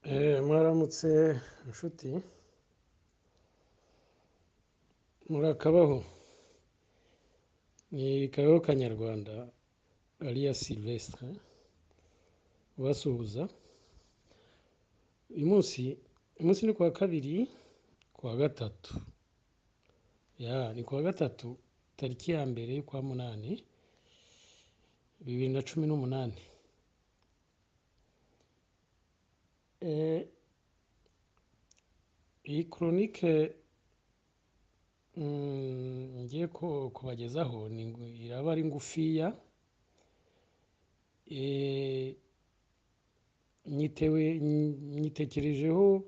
Mwaramutse inshuti murakabaho ni kabeho kanyarwanda alias Sylvestre ubasuhuza uyu munsi ni kuwa kabiri kuwa gatatu ni kuwa gatatu tariki ya mbere y'ukwa munani 2018 iyi chronique ngiye kubagezaho iraba ari ngufiya nyitekerejeho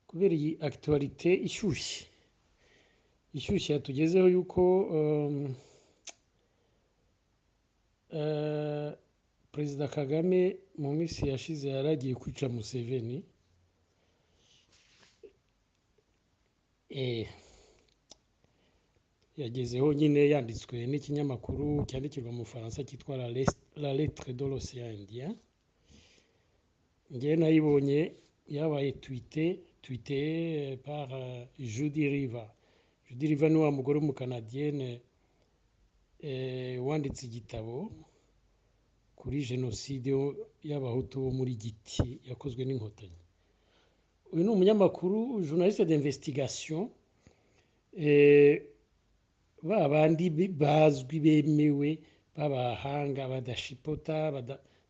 kubera iyi actualité ishyushye yatugezeho yuko Perezida Kagame mu minsi yashize yaragiye kwica Museveni yagezeho nyine yanditswe n'ikinyamakuru cyandikirwa mu Faransa cyitwa La Lettre de l'Océan Indien. Njye nayibonye yabaye tweeté par Judy Riva. Judy Riva ni wa mugore w'umukanadienne wanditse igitabo kuri jenoside y'abahutu bo muri Giti yakozwe n'inkotanyi. Uyu ni umunyamakuru journaliste d'investigation babandi bazwi bemewe babahanga badashipota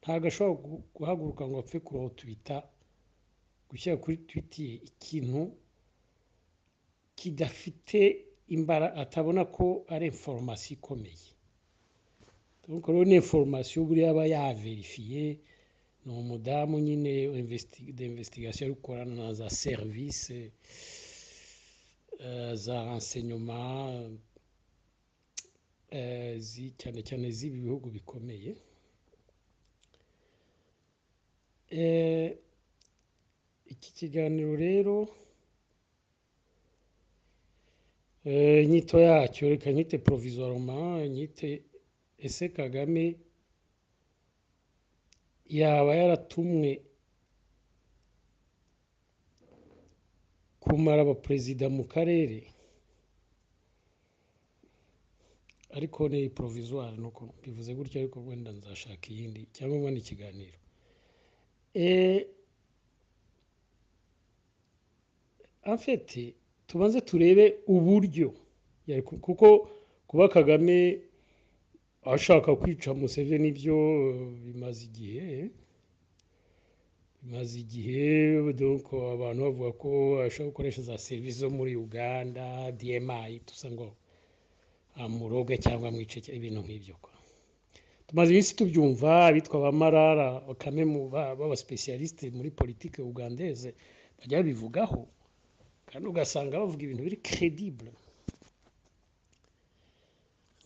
ntago ashobora guhaguruka ngo apfe kurotwita gushyira kuri Twitter ikintu kidafite imbara atabona ko ari information ikomeye. Donc rero ni information buri aba yaverifiye ni umudamu nyine d'investigation ukorana na za service za renseignement cyane cyane z'ibi bihugu bikomeye. Iki kiganiro rero inyito yacyo reka nyite provisoirement nyite ese Kagame yaba yaratumwe kumara abaperezida mu karere, ariko ni provisoire nuko bivuze gutyo, ariko wenda nzashaka iyindi cyangwa mbona ikiganiro. En fait tubanze turebe uburyo kuko kuba Kagame ashaka kwica Museveni byo bimaze igihe donc abantu bavuga ko ashaka gukoresha za service zo muri Uganda DMI tusa ngo amuroge cyangwa mwice ibintu nk'ibyo kwa. Tumaze iminsi tubyumva abitwa bamarara bakame mu baba specialiste muri politique ugandaise bajya bivugaho kandi ugasanga bavuga ibintu biri credible.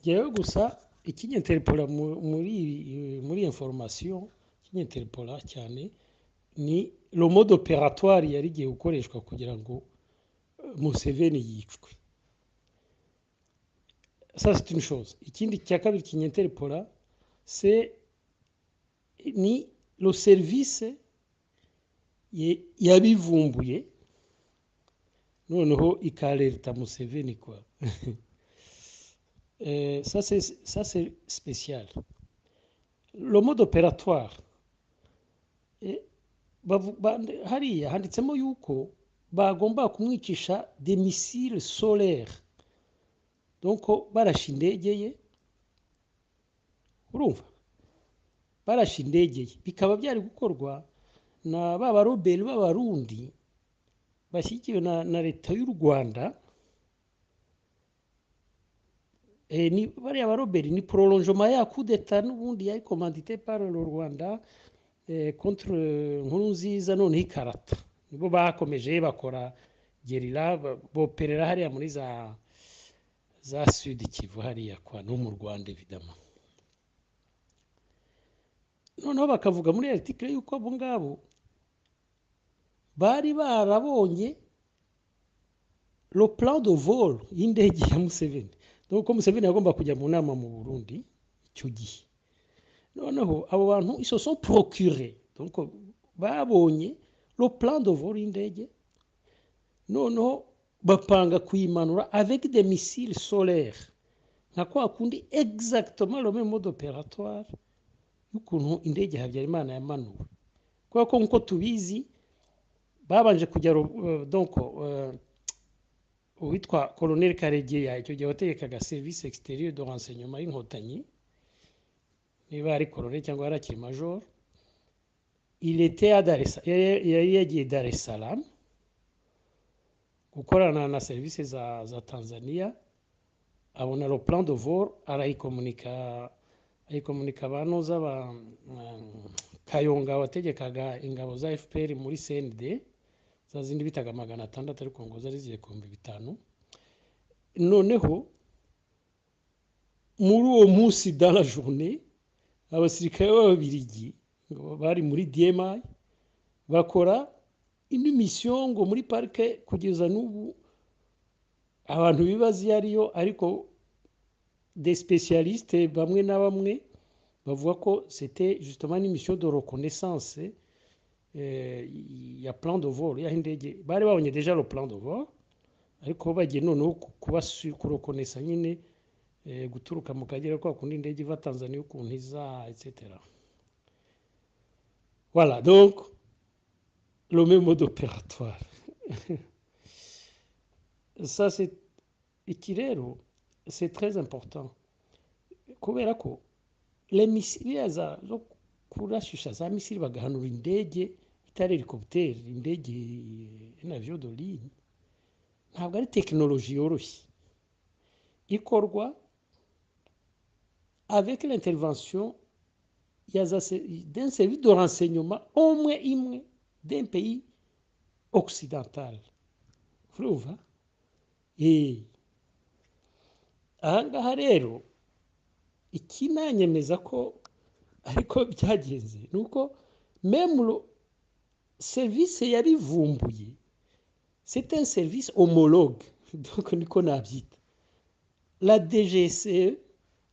Yewe gusa ikinyenterpora muri information ikinyenterpora cyane ni le mode opératoire yari giye gukoreshwa kugira ngo Museveni yicwe. Ça c'est une chose. Ikindi cya kabiri kinyenterpora c'est ni le service yabivumbuye noneho ikalerta Museveni quoi. Ça c'est spécial. Le mode opératoire hariya handitsemo yuko bagomba kumwicisha des missiles solaires. Donc barashe indege ye, urumva barashe indege ye, bikaba byari gukorwa na baba robeli b'abarundi bashyigikiwe na leta y'u Rwanda. Ni bariya baroberi ni prolongement ya coup d'état n'ubundi yari commandité par le Rwanda contre Nkurunziza none ikarata. Nibo bakomeje bakora gerilla boperera hariya muri za Sud Kivu hariya kwa no mu Rwanda évidemment. Noneho bakavuga muri article yuko abo ngabo bari barabonye le plan de vol y'indege ya Museveni. Donc Museveni yagomba kujya mu nama mu Burundi icyo gihe. Noneho abo bantu ils se sont procurés donc babonye le plan de vol y'indege noneho bapanga kuyimanura avec des missiles solaires nka kwa kundi exactement le même mode opératoire y'ukuntu indege Habyarimana yamanuwe kubera ko nkuko tubizi babanje kujya donc uwitwa Colonel Karegeya icyo gihe wategekaga service extérieur de renseignement y'inkotanyi niba ari colonel cyangwa yarakiri major il était à Dar es Salaam gukorana na service za Tanzania abona le plan de vol ayicomunica abantu z'aba Kayonga wategekaga ingabo za FPR muri CND za zindi bitaga 600 ariko ngo zari ziye 5,000 noneho muri uwo munsi dans la journée abasirikare b'Ababiligi bari muri DMI bakora indi mission ngo muri parike kugeza n'ubu abantu bibaza yariyo ariko des spécialistes bamwe na bamwe bavuga ko c'était justement une mission de reconnaissance ya plan de vol ya indege bari babonye déjà le plan de vol ariko bagiye noneho kureconnaissa nyine guturuka mu Kagera kwa kundi indege iva Tanzania ukuntu iza etc. Voilà donc le même mode opératoire. Ça c'est ikirero c'est très important kubera ko les missiles zo kurashisha za misile bagahanura indege itari helicopter indege n'avion de ligne ntabwo ari technologie yoroshye ikorwa avec l'intervention d'un service de renseignement au moins imwe d'un pays occidental. Urumva ahangaha rero ikinanyemeza ko ariko byagenze nuko même le service yarivumbuye c'est un service homologue donc niko nabyita la DGCE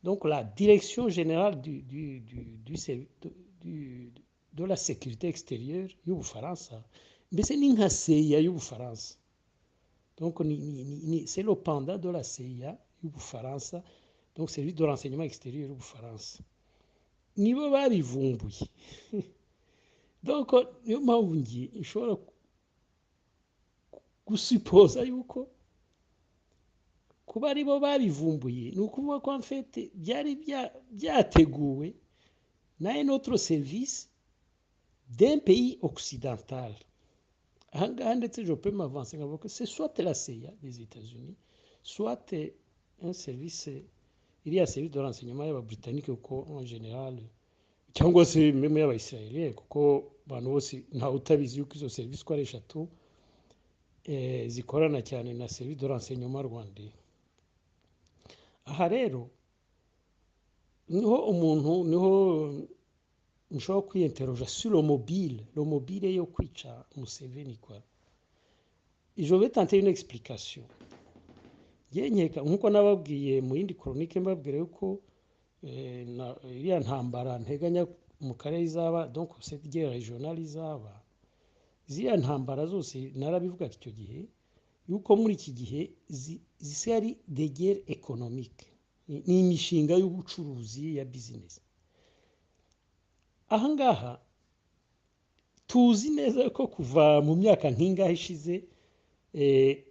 donc la direction générale de la sécurité extérieure y'Ubufaransa mbese ni nka CIA y'Ubufaransa donc c'est le pendant de la CIA y'Ubufaransa donc service de renseignement extérieur y'Ubufaransa nibo babivumbuye donc niyo mpamvu ngiye ishobora gusupoza yuko kuba aribo babivumbuye ni ukuvuga ko en fait byari byateguwe na un autre service d'un pays occidental. Ahangaha ndetse je peux m'avancer nkavuga ko c'est soit la CIA des États-Unis soit un service iriya service de renseignement y'Ababritannique kuko en général cyangwa se même y'Abayisraeliens kuko abantu bose nta utabizi yuko izo service ko ari eshatu zikorana cyane na service de renseignement rwandais. Aha rero niho nshobora kwiyinteroja sur le mobile yo kwica Museveni quoi. Je vais tenter une explication. Nkeka nkuko nababwiye mu yindi chronique mbabwire yuko iriya ntambara nteganya mu karere izaba donc cette guerre régionale izaba ziriya ntambara zose narabivuga icyo gihe yuko muri iki gihe zise ari des guerres économiques ni imishinga y'ubucuruzi ya business. Ahangaha tuzi neza ko kuva mu myaka nk'ingahe ishize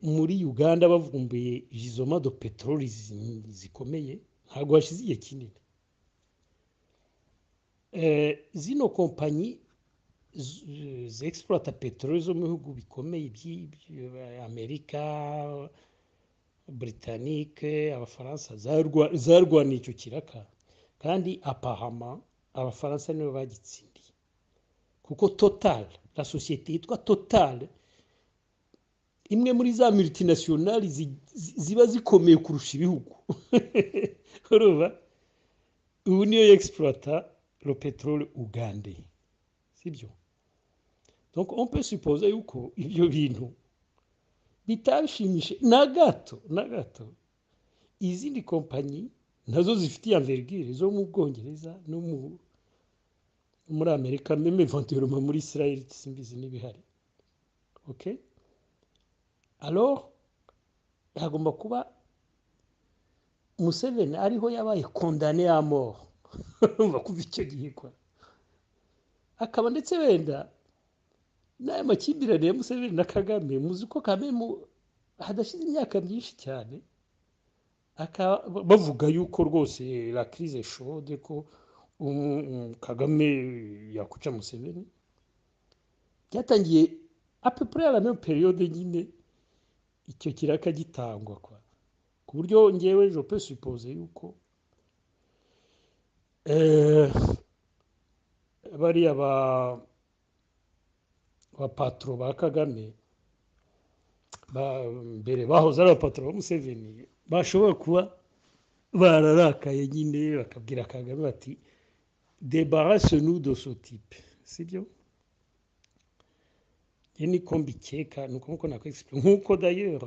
muri Uganda bavumbuye gisoma de pétrole zikomeye ntabwo hashize igihe kinini. Zino kompanyi zexploita pétrole zo mu bihugu bikomeye Amerika, Britannique, Abafaransa zarwaniye icyo kiraka kandi apahama Abafaransa nibo bagitsindiye kuko Total, la société yitwa Total imwe muri za multinationales ziba zikomeye kurusha ibihugu urumva ubu niyo exploita le pétrole ugandais sibyo. Donc on peut supposer yuko ibyo bintu bitabishimishe na gato izindi kompanyi nazo zifitiye envergure zo mu Bwongereza no muri Amerika même éventuellement muri Israel simbizi n'ibihari ok alors hagomba kuba Museveni ariho yabaye condamné à mort umva kuva icyo gihe kwa akaba ndetse wenda n'aya makimbirane ya Museveni na Kagame muzi ko Kagame hadashize imyaka myinshi cyane bavuga yuko rwose la crise chaude ko Kagame yakuca Museveni byatangiye à peu près à la même période nyine icyo kiraka gitangwa kwa ku buryo ngewe je peux supposer yuko bariya ba patro ba Kagame mbere bahoze ari abapatro ba Museveni bashobora kuba bararakaye nyine bakabwira Kagame bati débarrasse-nous de ce type sibyo niko mbikeka nuko nkuko nakwexplique nkuko d'ailleurs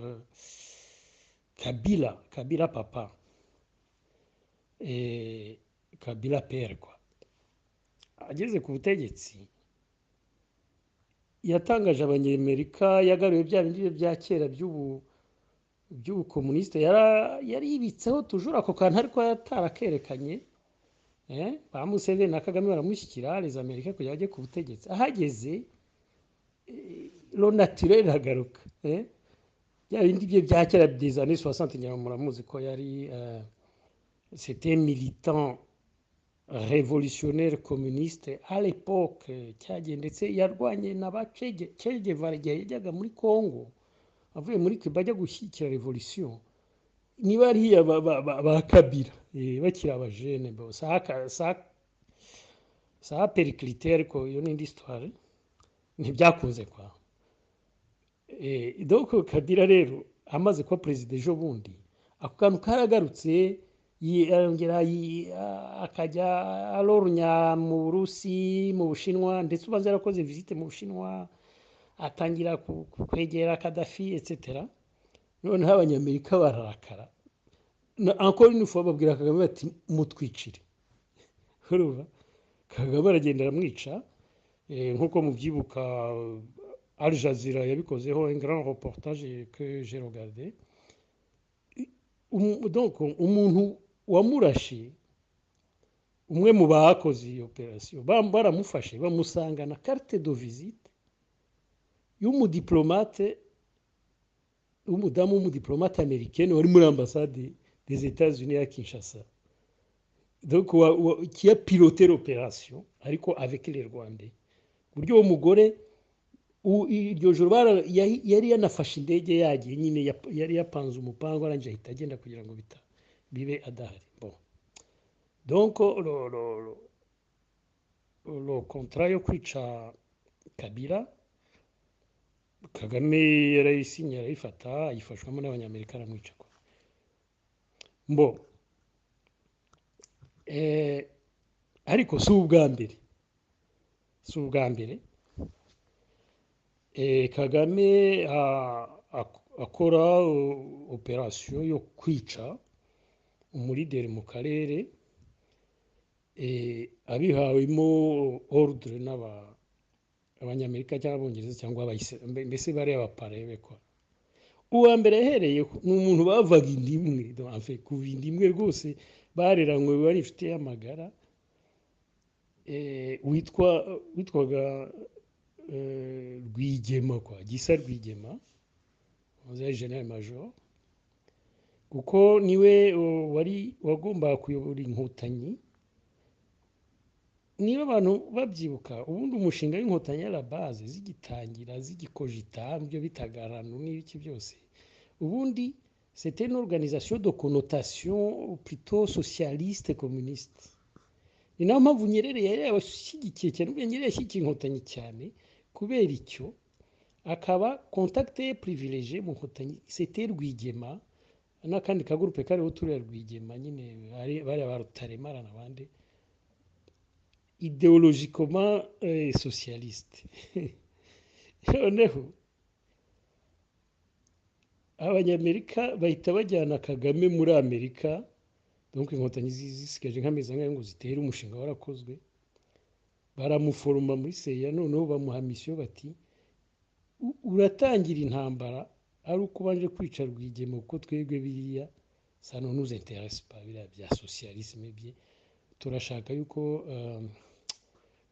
Kabila papa Kabila père quoi ageze ku butegetsi yatangaje abanyamerika yagaruye bya bindi bya kera by'ubukomuniste yari yibitseho toujours ako kantu ariko yatarakerekanye ba Museveni na Kagame baramushyikira les Amerika kugira bajye ku butegetsi ahageze lo naturel agaruka bya bindi bya kera des années 60 nyuma muramuzi ko yari c'était militant révolutionnaire communiste à l'époque cyagiye ndetse yarwanye na ba Che Guevara yajyaga muri Congo avuye muri Cuba ajya gushyigikira revolution niba ariya ba Kabila bakiri abajene ça a périclité ariko iyo ni indi histoire ntibyakunze kwa donc Kabila rero amaze kuba perezida ejo bundi ako kantu karagarutse yongera akajya alorunya mu Burusi mu Bushinwa ndetse ubanza yarakoze visite mu Bushinwa atangira kwegera Kadafi etc noneho abanyamerika bararakara encore une fois babwira Kagame bati mutwicire urumva Kagame aragenda aramwica nkuko mubyibuka Al Jazeera yabikozeho un grand reportage que j'ai regardé donc umuntu wamurashe umwe mu bakoze iyo operation baramufashe bamusangana carte de visite y'umudiplomate umudamu w'umudiplomate américaine wari muri ambassade des États-Unis à Kinshasa donc qui a piloté l'opération ariko avec les Rwandais buryo uwo mugore iryo joro yari yanafashe indege yagiye nyine yari yapanze umupango arangije ahita agenda kugira ngo bibe adahari bon donc le contrat yo kwica Kabila Kagame yarayisinye arayifata ayifashwamo n'abanyamerika aramwica mbo ariko si ubwa mbere Kagame akora operation yo kwica umulideri mu karere abihawemo ordre abanyamerika cyangwa abongereza cyangwa mbese bari abaparebe kwa uwa mbere yahereyeho ni umuntu bavaga indimwe kuva indimwe rwose bareranywe bari inshuti y'amagara witwaga Rwigema kwa Gisa Rwigema wabaye general major kuko niwe wagombaga kuyobora inkotanyi niba abantu babyibuka ubundi umushinga w'inkotanyi ya la base zigitangira zigikojita byo bitagarano n'ibiki byose ubundi c'était une organisation de connotation plutôt socialiste communiste ni nayo mpamvu Nyerere yari yabashyigikiye cyane ubwo Nyerere yashyigikiye inkotanyi cyane kubera icyo akaba contacté privilégié mu nkotanyi c'était Rwigema n'akandi kagurupe kariho turiya Rwigema nyine bari abarutaremara n'abandi idéologiquement socialiste noneho abanyamerika bahita bajyana Kagame muri Amerika donc inkotanyi zisigaje nk'amezi angahe ngo zitere umushinga warakozwe baramuforoma muri seya noneho bamuha mission bati uratangira intambara ari uko ubanje kwica Rwigema kuko twebwe biriya ça ne nous intéresse pas biriya bya socialisme bye turashaka yuko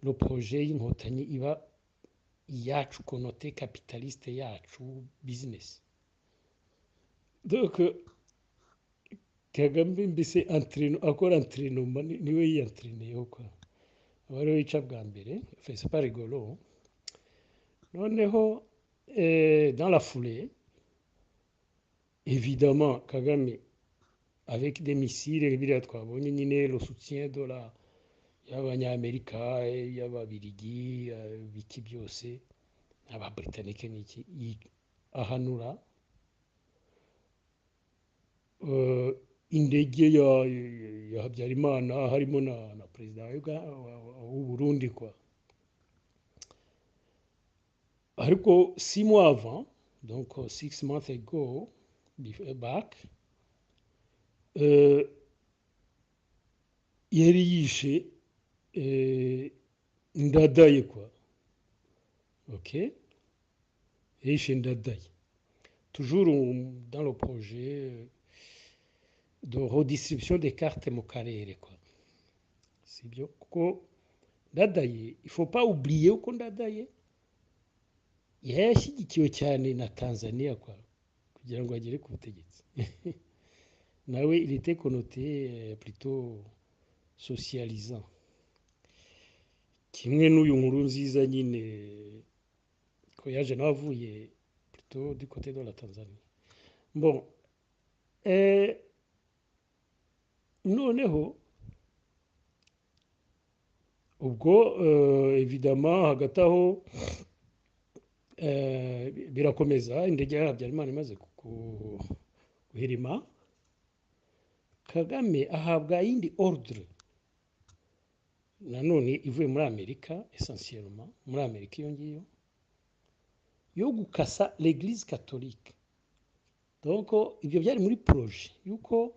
le projet y'inkotanyi iba iyacu konote capitaliste yacu business donc Kagame mbese akora entraînement niwe yientraîneyeho quoi abari wica bwa mbere c'est pas rigolo noneho dans la foulée évidemment Kagame avec des missiles biriya twabonye nyine le soutien de la y'abanyamerika y'ababirigi biki byose ababritannique n'iki ahanura indege ya Habyarimana harimo na perezida w'u Burundi quoi ariko 6 mois avant donc 6 months ago back yari yishe Ndadaye quoi ok yishe Ndadaye toujours dans le projet de redistribution des cartes mu karere quoi sibyo kuko Ndadaye il faut pas oublier uko Ndadaye yashyigikiwe cyane na Tanzania quoi kugira ngo agere ku butegetsi nawe il était connoté plutôt socialisant kimwe n'uyu nkuru nziza nyine ko yaje navuye plutôt du côté de la Tanzanie bon noneho ubwo évidemment hagati aho birakomeza indege ya Habyarimana imaze guhirima Kagame ahabwa yindi ordre nanone ivuye muri Amerika essentiellement muri Amerika iyo ngiyo yo gukasa l'église catholique donc ibyo byari muri projet yuko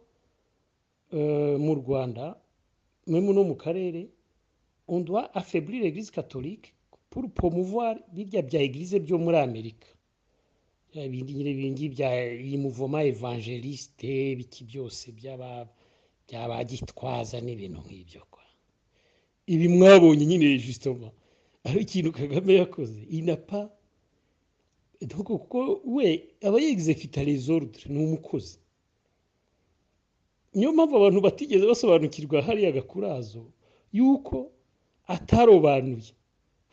mu Rwanda même no mu karere on doit affaiblir l'église catholique pour promouvoir birya bya église byo muri Amerika ibindi nyine bingi bya iyi mouvement évangéliste biki byose by'abagitwaza n'ibintu nk'ibyo kwa ibi mwabonye nyine justement ari ikintu Kagame yakoze il n'a pas donc kuko we aba yexécuta les ordres ni umukozi niyo mpamvu abantu batigeze basobanukirwa hariya Gakurazo yuko atarobanuye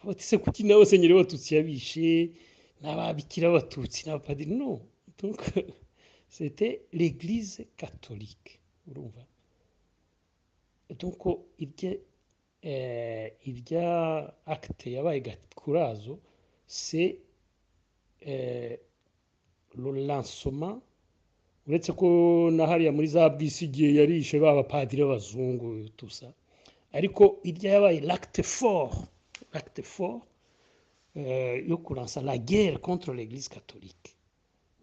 bati se kuki nawe senyeri w'Abatutsi yabishe n'ababikira Abatutsi n'abapadiri non donc c'était l'église catholique urumva donc irya acte yabaye Gakurazo c'est le lancement uretse ko na hariya muri za bisi igihe yarishe b'abapadiri b'abazungu tusa ariko irya yabaye l'acte fort yo kulansa la guerre contre l'église catholique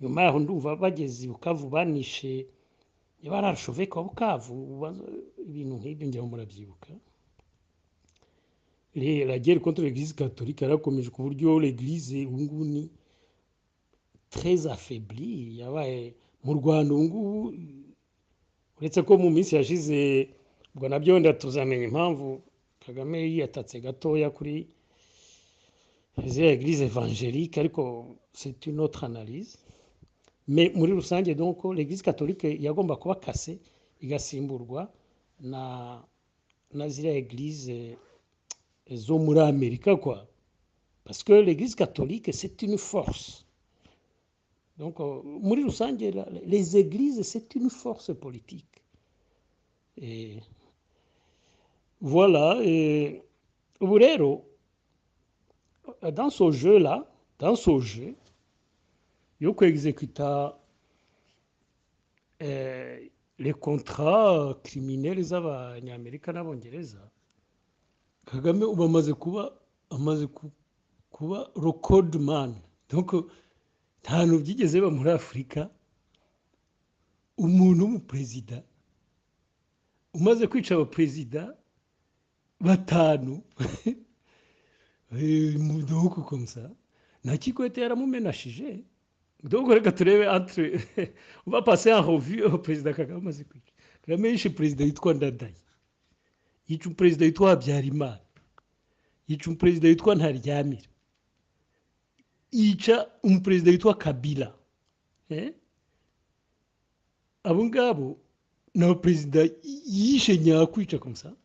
nyuma yaho ndumva bageze i Bukavu banishe bararashove kwa Bukavu ibintu nk'ibyo ngira murabyibuka la guerre contre l'église catholique yarakomeje ku buryo l'église ubungubu ni très affaiblie yabaye mu Rwanda ubungubu uretse ko mu minsi yashize ubwo nabyo wenda tuzamenya impamvu Kagame yatatse gatoya kuri les églises évangéliques ariko c'est une autre analyse mais muri rusange donc l'église catholique yagomba kuba kase igasimburwa na ziriya église zo muri Amerika quoi parce que l'église catholique c'est une force donc muri rusange les églises c'est une force politique et voilà ubu rero dans ce jeu yo exécuta les contrats criminels z'abanyamerika n'abongereza Kagame ubu amaze kuba record man donc nta hantu byigeze ba muri Afurika umuntu w'umuperezida umaze kwica abaperezida batanu donc comme ça na Kikwete yaramumenashije. Donc reka turebe entre on va passer en revue perezida Kagame amaze kwica. Kagame yishe perezida yitwa Ndadaye, yica perezida yitwa Habyarimana, yica perezida yitwa Ntaryamira, yica umuperezida witwa Kabila. Abo ngabo ni abaperezida yishe nyakwica komsa.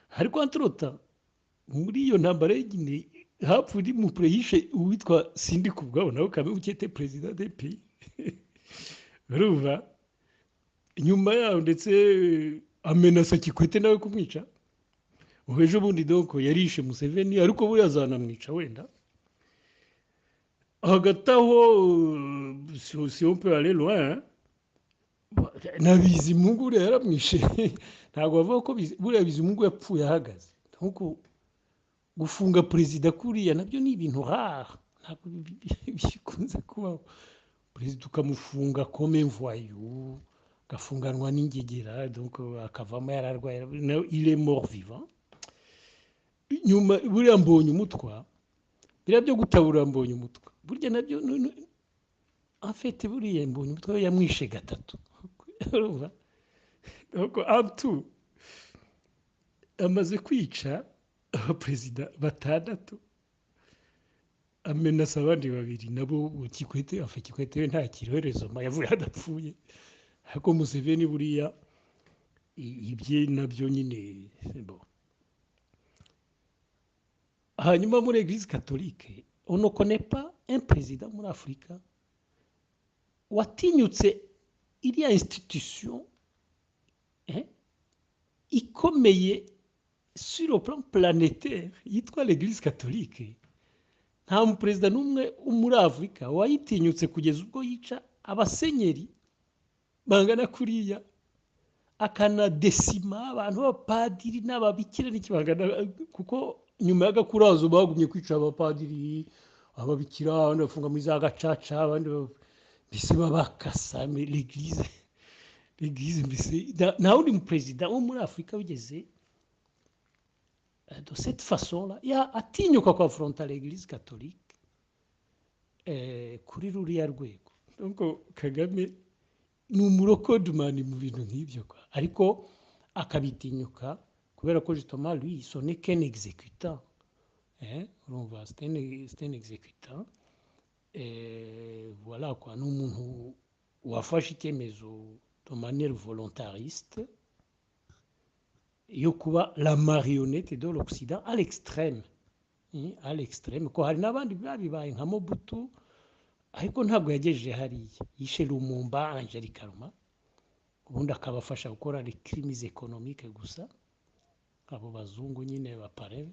Ariko antrota muri iyo ntambara y'Guinée hapfuye umupre yishe uwitwa Sindi Kubwabo, nawe Kagame ukete perezida de pays. Urumva nyuma yaho ndetse amenasa Kikwete nawe kumwica. Ejo bundi donc yarishe Museveni, ariko buriya azanamwica wenda. Hagati aho si on peut aller loin, na Bizimungu uriya yaramwishe. Ntabwo bavuga ko buriya Bizimungu yapfuye ahagaze. Nkuko gufunga perezida kuriya nabyo ni ibintu rare, ntabwo bikunze kubaho. Perezida ukamufunga comme un voyou, gafunganwa n'ingegera, donc akavamo yararwaye, il est mort vivant. Nyuma buriya Mbonye umutwa, biriya byo gutabura Mbonye umutwa, burya nabyo en fait buriya Mbonye umutwa yamwishe gatatu. Urumva donc en tout amaze kwica abaperezida batandatu, amenasa abandi babiri nabo Kikwete. Kikwete we nta kiroherezo yavuye hadapfuye, ariko Museveni buriya ibye nabyo nyine bon. Hanyuma muri Église catholique on ne connaît pas un président muri Afrika watinyutse iriya institution ikomeye sur le plan planétaire yitwa l'Église catholique. Nta muperezida n'umwe muri Afrika wayitinyutse kugeza ubwo yica abasenyeri bangana kuriya, akanadesima abantu b'abapadiri n'ababikira n'ikibangana, kuko nyuma y'agakurazo bagumye kwica abapadiri, ababikira, abandi bafunga muri za gacaca, abandi mbese babakasa. L'église mbese nta wundi muperezida wo muri Afrika wigeze de cette façon là atinyuka confronter l'Église catholique kuri ruriya rwego. Donc Kagame ni umurokodumani mu bintu nk'ibyo kwa, ariko akabitinyuka kubera ko justement lui ce n'est qu'un exécutant. Urumva c'est un exécutant. Voilà quoi, ni umuntu wafashe icyemezo de manière volontariste yo kuba la marionnette de l'Occident à l'extrême. À l'extrême ko hari n'abandi babibaye nka Mobutu, ariko ntabwo yagejeje hariya. Yishe Lumumba, Angeli Karuma, ubundi akabafasha gukora les crimes économiques gusa, abo bazungu nyine bapareve.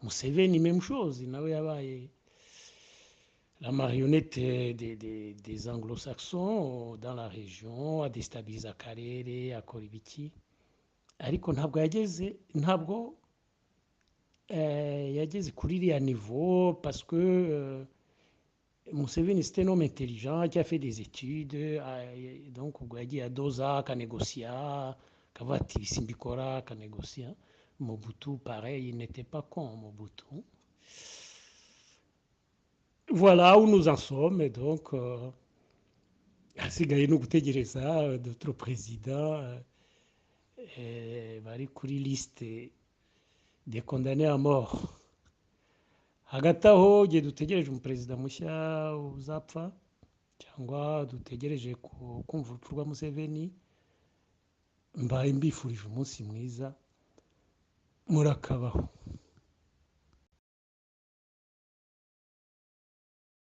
Museveni même chose, nawe yabaye la marionnette des anglo-saxons dans la région, a déstabilisé akarere, akora ibiki, ariko ntabwo yageze kuri iriya niveau, parce que Museveni c'était un homme intelligent qui a fait des études, donc ubwo yagiye adoza akanegosia, akavuga ati simbikora, akanegosia. Mobutu pareil, il n'était pas con Mobutu. Voilà où nous en sommes. Et donc hasigaye no gutegereza d'autres présidents bari kuri liste des condamnés à mort. Hagati aho gihe dutegereje umuperezida mushya uzapfa, cyangwa dutegereje kumva urupfu rwa Museveni, mbaye mbifurije umunsi mwiza, murakabaho.